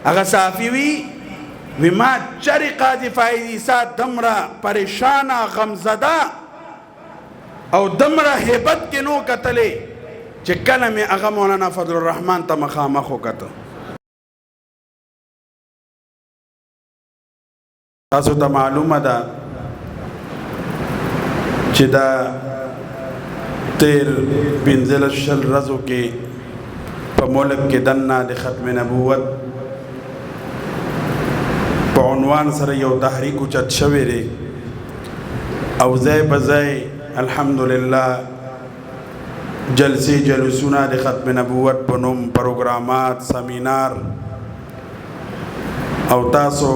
اغا صافیوی وما چری قاضی فائدی سا دمرا پریشانا غمزدہ او دمرا حیبت کے نو قتلے چکل میں اغا مولانا فضل الرحمن تا مخامخو کتا تاسو تا معلومه دا چی دا تیر پنزل شل رزو کے پا ملک کے دننا دی ختم نبوت پا عنوان سر یو تحریکو چت شوی رے او زی بزی الحمدللہ جلسی جلسونا دی ختم نبوت پا نم پروگرامات سمینار او تاسو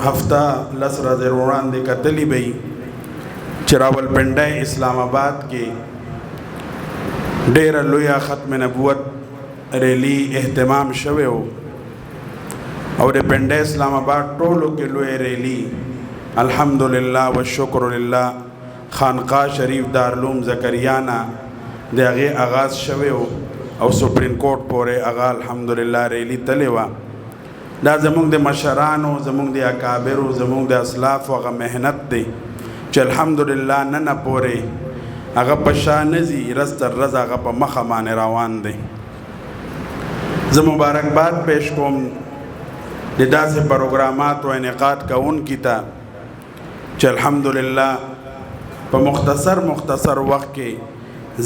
ہفتہ لسرہ ضروران دے کتلی بئی چراول پنڈے اسلام آباد کے ډیر لویا ختم نبوت ریلی اہتمام شوه ہو اور پنڈے اسلام آباد ټولو کې لوی ریلی الحمدللہ والشکر للہ خانقاہ شریف دارالعلوم زکریانا دے هغه آغاز شوه ہو او سپریم کورٹ پورې هغه الحمدللہ ریلی تللی وا دا زمونږ د مشرانو زمونږ د اکابرو زمونږ د اسلافو هغه محنت دی چې الحمدللہ نن پورې هغه په شا نزي رز تر رز هغه په مخه باندې روان دی زه مبارکباد پیش کوم د داسې پروګرامات او انعقاد کوونکي ته چې الحمدللہ په مختصر وخت کې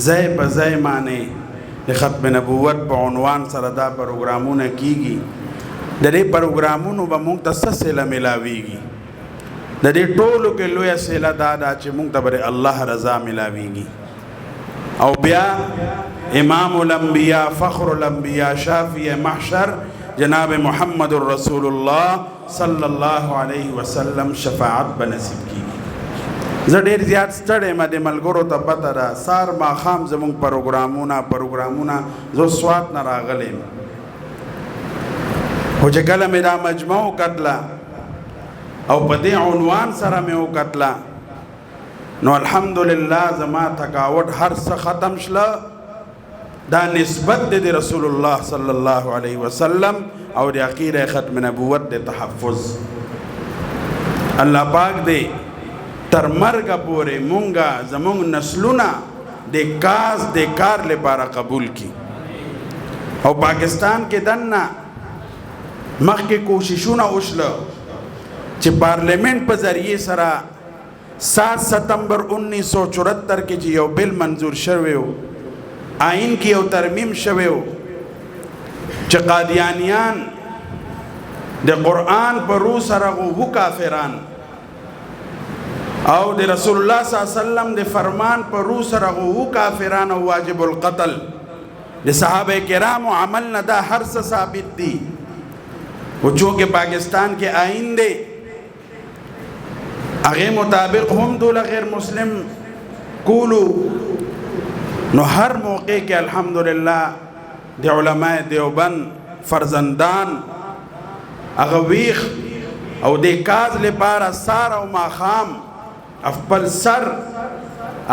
ځای په ځای باندې د ختم نبوت په عنوان سره دا پروګرامونه کیږي د دې پروګرامونو به موږ ته څه صله ملاویږي د دې ټولو کې لویه صله دا ده چې موږ ته به الله رضا ملاویږي او بیا امام الانبیاء فخر الانبیاء شافی محشر جناب محمد رسول الله صلی الله علیه وسلم شفاعت بنصیب کیږي زه ډېر زیات ستړی یم د ملګرو ته پته ده سار ماښام زموږ پروګرامونه زه سوات نه راغلی یم خو چې کله مې دا مجمع وکتله او په دې عنوان سره مې وکتله نو الحمدللہ زما تھکاوٹ هر څه ختم شله دا نسبت د رسول الله صلی الله علیه وسلم او د عقیده ختم نبوت د تحفظ الله پاک دې تر مرګ پورې مونږه زمونږ نسلونه د کار لپاره قبول کی او پاکستان کې دننه مخکې کوششونه وشله چې پارلیمنٹ په ذریعے سره 7 ستمبر 1974 کې چې یو بل منظور شوی و آئین کې یو ترمیم شوی و چې قادیانیان د قرآن په روح سره غوو کافران او د رسول الله صلی الله علیه وسلم د فرمان په روح سره غوو کافران او واجب القتل د صحابه کرامو عمل نه دا هر څه ثابت دي وہ چونکہ پاکستان کے آئندے اگے مطابق ہم دولا غیر مسلم کولو نو ہر موقع کے الحمدللہ دی علماء دیوبند فرزندان اغویخ او دی کاز لپارا سار او ماخام افپل سر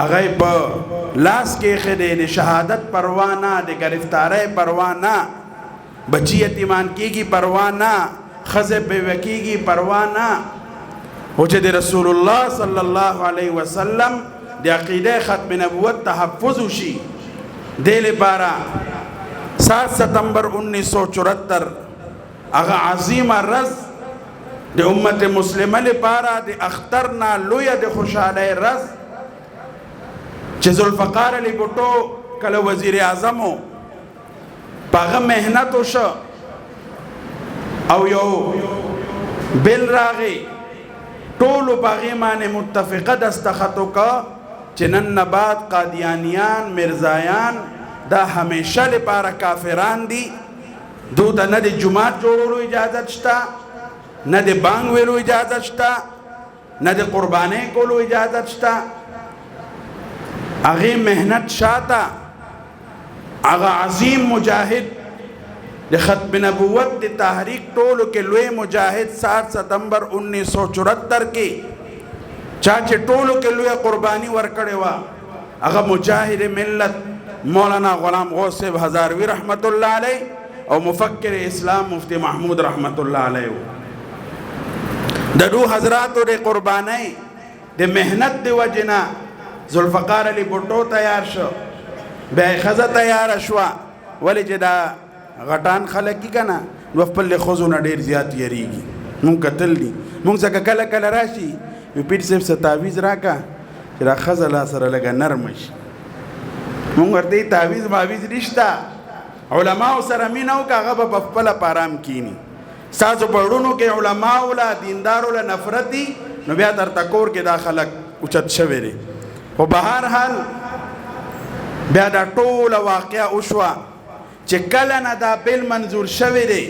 اگے پا لاس کے خدے دی شہادت پروانا دی گرفتارے پروانا بچی یتیمان کی گی پروانہ خزے پہ وکی گی پروانہ حجد رسول اللہ صلی اللہ علیہ وسلم دی عقیدہ ختم نبوت تحفظ شی دیل بارہ 7 ستمبر 1974 اغا عظیم رز دی امت مسلمہ لپارہ دی اخترنا لویا دی خوشحالہ رز چه ذوالفقار علی بھٹو کل وزیر اعظمو پاغه محنت وشو او یو بل راغی ټولو پاغه باندې متفقه دستخط وکړه چې نن بعد قادیانیان مرزایان دا همیشه لپاره کافران دي دو ته نه د جماعت جوړولو اجازه شته نه د بانګ ویلو اجازه شته نه د قربانۍ کولو اجازه شته هغه محنت شاته اغا عظیم مجاہد د ختم نبوت د تحریک ټولو کې لوی مجاہد 7 ستمبر 1974 کې چاچه ټولو کې لوی قربانی ورکړې وا اغا مجاہد ملت مولانا غلام غوث صاحب ہزاروی رحمت اللہ علیہ او مفکر اسلام مفتی محمود رحمت الله علیه د دو حضراتو د قربانۍ د مهنت د وجنا ذوالفقار علی بوټو تیار شو بیا ښځه تیاره شوه ولې چې دا غټان خلک دي که نه نو خپل ښځو نه ډېر زیات یریږي مونږ کتل دي مونږ څخه کله کله راشي وي پیر صاحب څه تعویض راکړه چې دا ښځه لا سره لږه نرمه شي مونږ ورته تعویض ماویض نشته علماو سره مینه وکړه هغه به په خپله په ارام کیني ستاسو په وړونو کې علماو له دیندارو له نفرت دي نو بیا درته کور کې دا خلک اوچت شوی دی خو به هر حال بیا دا ټوله واقعه وشوه چې کله نه دا بل منظور شوی دی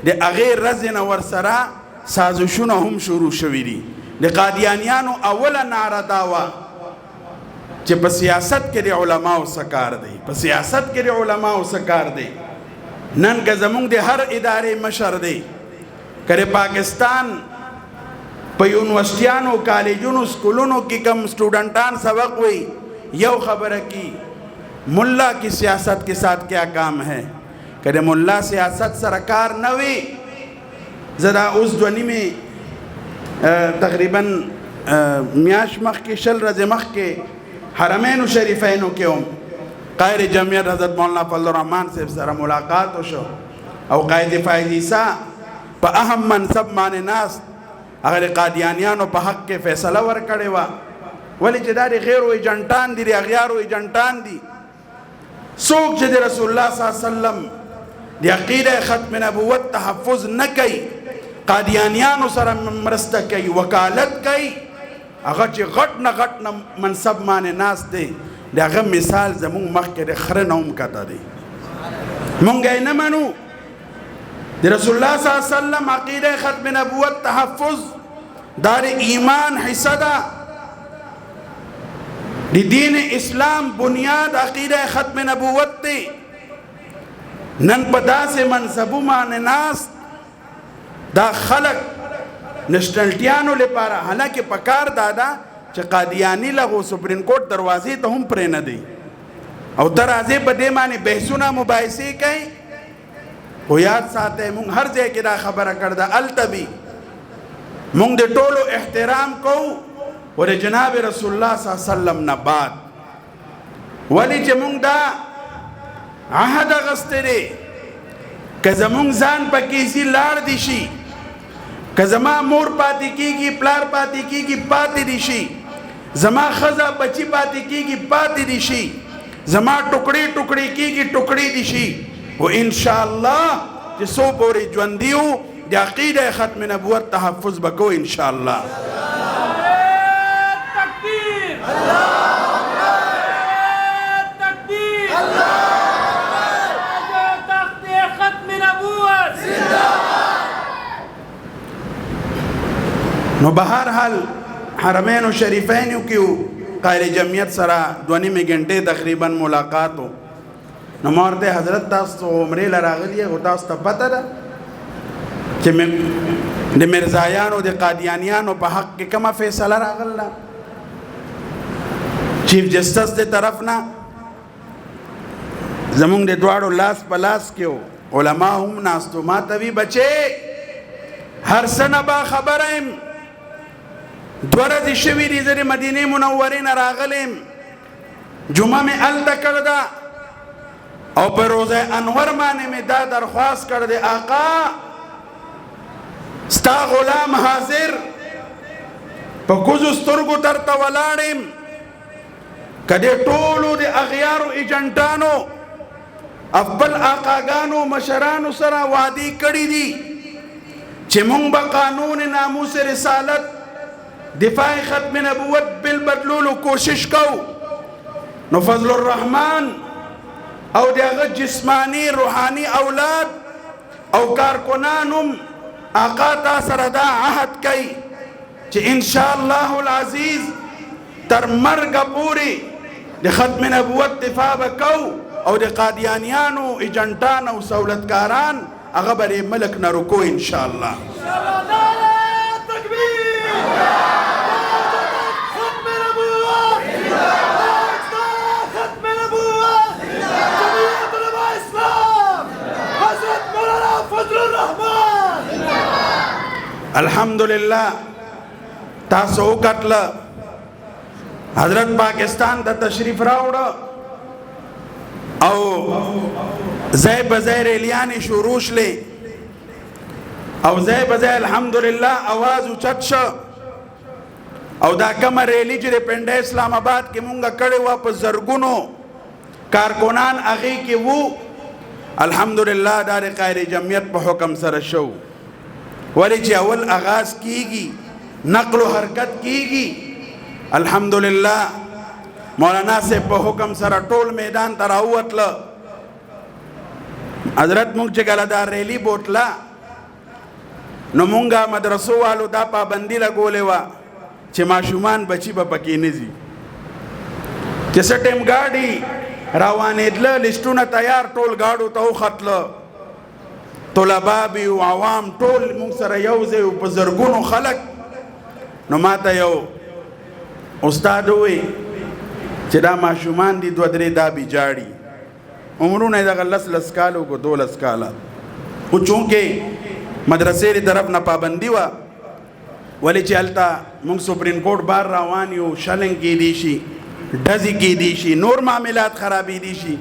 د هغې ورځې نه ورسره سازشونه هم شروع شوي دي د قادیانیانو اوله ناره دا وه چې په سیاست کې د علماو څه کار دی په سیاست کې د علماو څه کار دی نن که زمونږ د هر ادارې مشر دی که د پاکستان په یونیورسټیانو کالجونو سکولونو کې کم سٹوڈنٹان سبق ہوئی یو خبر کی ملا کی سیاست کے ساتھ کیا کام ہے کہ ملا سیاست سرکار نوی زدا اس دونی میں تقریباً میاش مخ کے شل رز مخ کے حرمین و شریفین کے قائر جمعیت حضرت مولانا فضل الرحمن سے سر ملاقات ہو شو او قائد فائدیسا پا اہم منصب مان ناس اگر قادیانیانو په حق کې فیصله ورکړې وه ولې چې دا د غیرو ایجنټان دي د اغیارو ایجنټان دي څوک چې د رسول الله صلی الله علیه وسلم د عقیده ختم نبوت تحفظ نه کوي قادیانیانو سره مرسته کوي وکالت کوي هغه چې غټ نه غټ نه منصب باندې ناست دی د هغه مثال زموږ مخکې د خره نه هم کته دی مونږ یې نه منو د رسول الله صلی الله علیه وسلم عقیده ختم نبوت تحفظ دار ایمان حصہ دا دی دین اسلام بنیاد عقیده ختم نبوت دی نن پدا سے منصبو مان ناس دا خلق نشنلټیانو لپاره حالانکه پکار دادا چې قادیانی لغو سپریم کورټ دروازې ته هم پرې نه دی او درازه په دې باندې بحثونه مباحثې کوي خو یاد ساته مونږ هر ځای کې دا خبره کړده التبي مونږ د ټولو احترام کوو ور جناب رسول الله صلی الله علیه وسلم نه بعد ولی چې مونږ دا عهد اغوستی دی که زمونږ ځان پکې سي لاړ دي شي که زما مور پاتې کېږي پلار پاتې کېږي پاتې دي شي زما ښځه بچي پاتې کېږي پاتې دي شي زما ټوکړې ټوکړې کېږي ټوکړې دي شي و انشاءاللہ چې څو پورې ژوندي وو د عقیده ختم نبوت تحفظ بکو انشاءاللہ نو بہر حال حرمین و شریفین کیو قائل جمعیت سرا 2.5 گھنٹے تقریباً ملاقات ہو نو مورد حضرت تاستو عمرے لراغلی ہے تاستا پتہ دا کہ دے مرزایانو دے قادیانیانو پا حق کے کما فیصلہ راغلنا چیف جسٹس دے طرف نا زمونگ دے دوارو لاس پلاس کیو علماء ہم ناستو ما تبی بچے ہر سنہ با خبرائم دورزی شوی ریزر مدینه منورین راغلیم جمعہ میں التا کردہ او پر روزہ انور مانے میں دا درخواست کردے آقا ستا غلام حاضر پا کزو سترگو ترتا ولاریم کدے ٹولو دے اغیارو ایجنٹانو افبل آقاگانو مشرانو سرا وعدی کری دی چھ مونگ با قانون ناموس رسالت دفاع ختم نبوت بالبدلولو کوشش کو نو فضل الرحمن او دیغت جسمانی روحانی اولاد او کارکنانم آقا تا سردا عہد کئی چھ انشاءاللہ العزیز تر مرگ پوری دی ختم نبوت دفاع بکو او دی قادیانیانو ایجنٹانو سولتکاران اغبر ملک نرکو انشاءاللہ अल्हम्दुलिल्लाह तासो कतल हजरत पाकिस्तान ता तशरीफ रावड़ और जय बजय रेलियानी शुरूश ले और जय बजय अल्हम्दुलिल्लाह आवाज उचत श और दा कम रैली जे पेंडे इस्लामाबाद के मुंगा कड़े वापस जरगुनो कारकुनान आगे के वो अल्हम्दुलिल्लाह दार कायरे जमियत पर हुक्म सरशो वाले चे अवल आगाज कीगी नक्ल हरकत कीगी अल्हम्दुलिल्लाह मौलाना से पर हुक्म सरा टोल मैदान तरावत ल हजरत मुंग चे गलदार रैली बोतला नमुंगा मदरसो वालो दा पाबंदी लगोले वा चे माशुमान बची बपकी निजी जैसे टेम गाड़ी रावानेदल लिस्टूना तैयार टोल गाड़ो तो खतल तोलाबाबी आवाम टोल मुंग सर यौजे उपजरगुनो खलक नुमाता यौ उस्ताद हुए चिदा माशुमान दी द्वदरे दा बिजाड़ी उम्रों ने दगा लस कालों को 2 काला वो चूँकि मदरसे री तरफ न पाबंदी वा वाले चलता मुंग सुप्रीम कोर्ट बार रावान यो शलिंग की दीशी डजी की दीशी नूर मामलात खराबी दीशी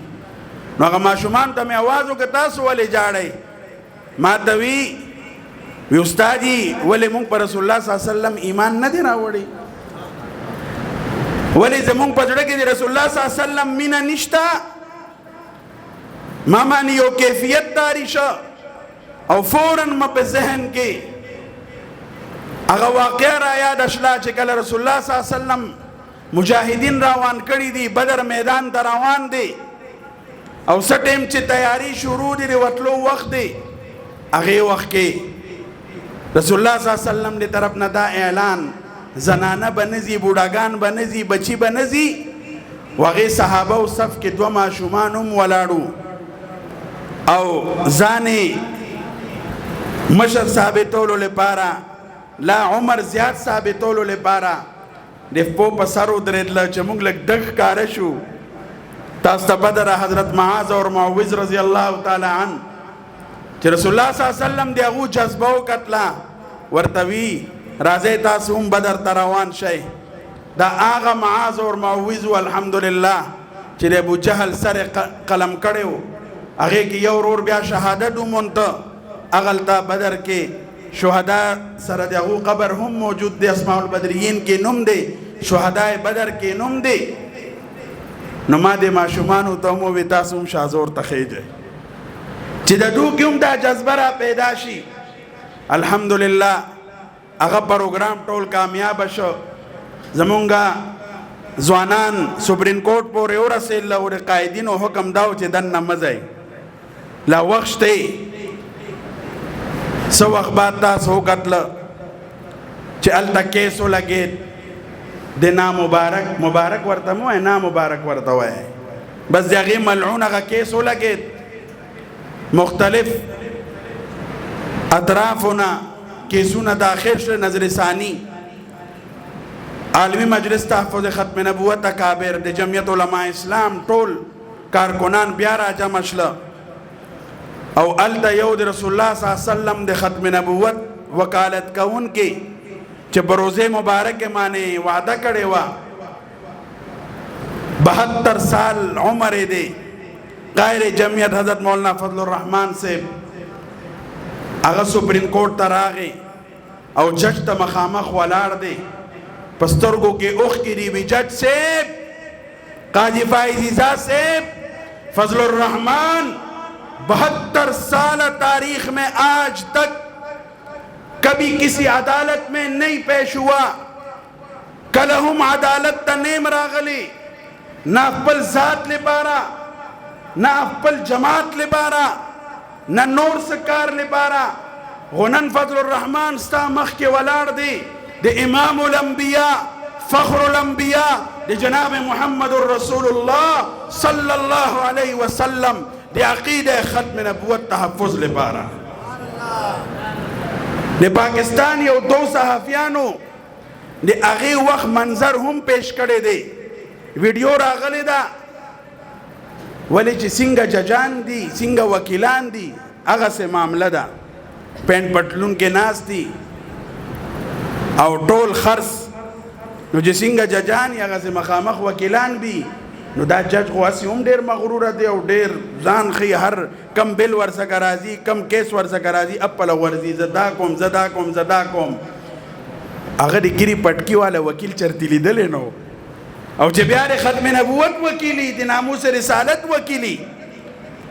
नौका माशुमान तमें आवाज़ों के तासु वाले जाड़े मातवी उस्तादी वाले मुंग पर रसूलुल्लाह सल्लल्लाहु अलैहि वसल्लम ईमान न देना वड़ी वाले जमुंग पजड़े के रसूलुल्लाह सल्लल्लाहु अलैहि वसल्लम मीना निश्ता मामा नियो कैफियत तारीशा और फौरन मप जहन के अगर वाक़या राया दशला चिकल रसूलुल्लाह सल्लल्लाहु अलैहि वसल्लम मुजाहिदीन रावान कड़ी दी बदर मैदान तरावान दे और सटेम ची तैयारी शुरू दी वतलो वक्त दे अगे वक्त के रसूलुल्लाह सल्लल्लाहु अलैहि वसल्लम ने तरफ न दा ऐलान जनाना बनजी बूढ़ागान बनजी बची बनजी वगे सहाबा उ सफ के 2 माशुमानुम वलाड़ू और जाने मशर साबितोलो ले पारा ला उमर ज़्याद साबितोलो ले पारा देफो पसारो दरेदला चमुंग लग दग कारशु तास्ता बदर हजरत महाज और मुअव्विज़ रज़ी अल्लाह ताला अन कि रसूलुल्लाह सल्लल्लाहु अलैहि वसल्लम दे अगू जज्बाओ कतला वर्तवी राजे तासुम बदर तरावान शे दा आगा महाज और मुअव्विज़ अल्हम्दुलिल्लाह चिरे अबू जहल सर कलम कड़े हो आगे की योर और ब्या शहादत उमंत अगलता बदर के शुहदा सरद अगू कबर हम मौजूद दे अस्माउल बदरियीन के नुम दे शुहदाए बदर के नुम दे नुमादे माशुमानु तमो वितासुम शाजोर तखेजे चिदू क्यों दा जज्बरा पैदाशी अल्हम्दुलिल्लाह अगर प्रोग्राम टोल कामयाब शो जमुंगा जवानान सुप्रीम कोर्ट पोरे और से लौरे कायदीन ओ हुक्म दाव चे दन नमज़े ला वक्ते सो अखबाता सो कतल चल तक केसो लगे देना मुबारक मुबारक वर्तमो है ना मुबारक वर्तवा है बस जगह मलऊन का केसो लगे मुख्तलिफ अतराफुना केसुना दाखिल से नजर सानी आलमी मजलिस तहफ़्फ़ुज़ ख़त्म नबुव्वत अकाबिर दे जमियत उलमा इस्लाम टोल कारकुनान ब्यारा जमशल और अलता यौद रसूलुल्लाह सल्लल्लाहु अलैहि वसल्लम दे ख़त्म नबुव्वत वकालत कौन के चे बरोज़े मुबारक के माने वादा करे वा 72 साल उम्र दे कायरे जमियत हज़रत मौलाना फजलुर रहमान से अगर सुप्रीम कोर्ट तरागे और जज त मखामख वलाड़ दे पस्तरगो के उख की रीबी जज से काजी फाइज़ा से फजलुर रहमान 72 साल तारीख में आज तक कभी किसी अदालत में नहीं पेश हुआ कलहुम अदालत तनेम रागली ना अफल जात ले पारा ना अफल जमात ले पारा ना नूर सकार ले पारा गुनन फजलुर रहमान स्ता मख के वलाड़ दे इमामुल अंबिया फ़ख्रुल अंबिया दे जनाब मुहम्मदुर रसूलुल्लाह सल्लल्लाहु अलैहि वसल्लम दे अक़ीदे ख़त्म नबुव्वत तहफ़्फ़ुज़ ले पारा दे पाकिस्तान यो 2 सहाफ़ियानो दे आगे वक्त मंजर हम पेश करे दे वीडियो रागले दा वली ची सिंगा जजान दी सिंगा वकीलान दी आगा से मामला दा पेंट पटलून के नास दी او ټول خرص نو چې څنګه ججان یا غزه مخامخ وکیلان بي نو دا جج خو اسی هم ډیر مغرور دی او ډیر ځان خي هر کم بل ورسره راځي کم کیس ورسره راځي خپل ورزي زدا کوم هغه د ګری پټکی والا وکیل چرته لیدل نو او چې بیا د ختم نبوت وکیلی د ناموس رسالت وکیلی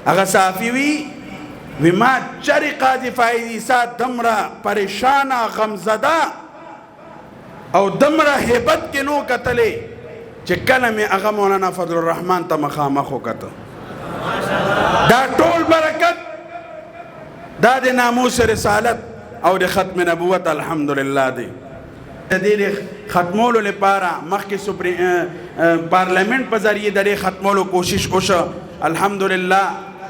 هغه صافي وی ما چری قاضی فائدی سا دمرا پریشانا غمزدہ او دمرا حیبت کے نو قتلے چه کله می اغا مولانا فضل الرحمن تا مخامخو کتا دا ټول برکت دا د ناموس رسالت او د ختم نبوت الحمدللہ دی دیر ختمولو لپارا مخی پارلیمنٹ پا ذریعے در ختمولو کوشش اوشا الحمدللہ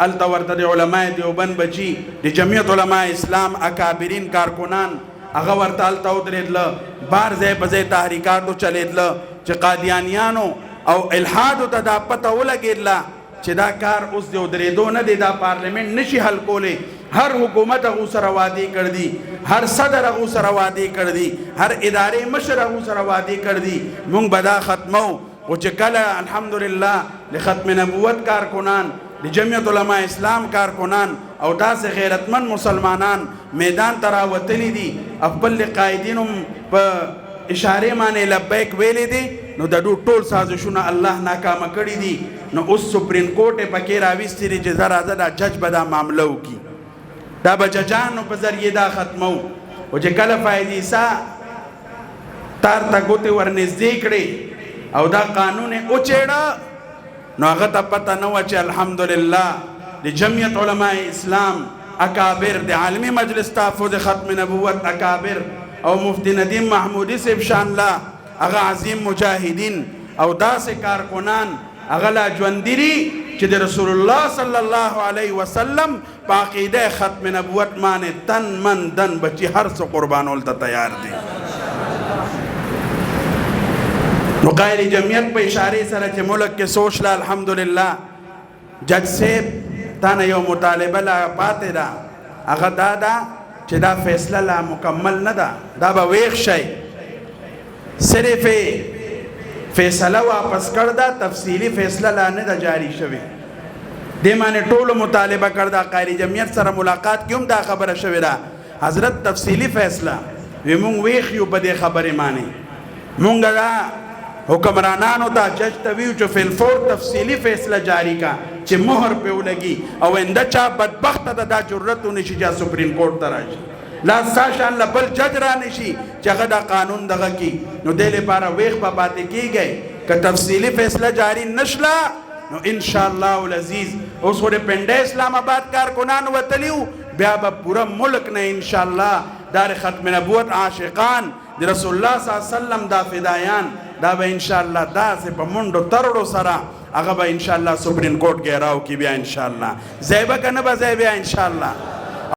التا ورته د علماء دیوبند بچی د جمعیت علماء اسلام اکابرین کارکنان هغه ورته التا ودرېدله بار ځای په ځای تحریکاتو چلیدله چې قادیانیانو او الحادو ته دا پته ولګېدله چې دا کار اوس د ودرېدو نه دی دا پارلیمنٹ نشي حل کولی هر حکومت هغو سره وعدې کړ دي هر صدر هغو سره وعدې کړ دي هر ادارې مشر هغو سره وعدې کړ دي مونږ به دا ختمو او چې کله الحمدلله د ختم نبوت کارکنان د جمعیت علماء اسلام کارکنان او داسې غیرتمند مسلمانان میدان ته راوتلي دي خپل قائدینو په اشارې باندې لبیک ویلي دي نو د دوی ټول سازشونه الله ناکامه کړي دي نو اوس سپریم کورټ یې پکې راویستي دي چې زه راځه دا جج به دا معامله وکړي دا به ججانو په ذریعې دا ختمو او چې کله فایدیسا تار ته ګوتې ورنږدې کړې او دا قانون یې وچېړه نو هغه ته پته نه وه چې الحمدلله د جمعیت علماء اسلام اکابر د عالمي مجلس تحفظ ختم نبوت اکابر او مفتی ندیم محمودی صاحب شان الله هغه عظیم مجاهدین او داسې کارکنان هغه لا ژوندي دي چې د رسول الله صلی الله علیه وسلم په عقیده ختم نبوت باندې تن من دن بچي هر څه قربانول ته تیار دي نو قائد جمعیت په اشاره سره چې ملک کې سوچ لا الحمدلله جج صاحب تانه یو مطالبه لا پاتې ده هغه دا ده چې دا فیصله لا مکمل نه ده دا به ویښ شي صرف فیصله واپس کړ ده تفصیلی فیصله لا نه ده جاری شوې دې باندې ټولو مطالبه کړ ده قائد جمعیت سره ملاقات کې هم دا خبره شوې ده حضرت تفصیلی فیصله وی مونږ ویښ یو په دې خبرې باندې مونږ دا حکمرانانو ته جج ته ویو چې فی الفور تفصیلی فیصله جاری کا چې مهر پې ولګي او انده چا بدبخته ده دا جرت ونشي چې سپریم کورټ ته راشي لا ستا شان له بل جج را نشي چې هغه دا قانون دغه کي نو دې لپاره ویښ به پاتې کیږئ که تفصیلی فیصله جاری نشله نو انشاءالله العزیز اوس خو د پنډه اسلام آباد کارکنان وتلیو بیا به پوره ملک نه انشاءالله دار ختم نبوت عاشقان د رسول الله صلی الله علیه وسلم دا فدایان دا به انشاءالله داسې په منډو ترړو سره هغه به انشاءالله سپریم کورټ کې راو کې بیا انشاءالله ځای به که نه به ځای بیا انشاءالله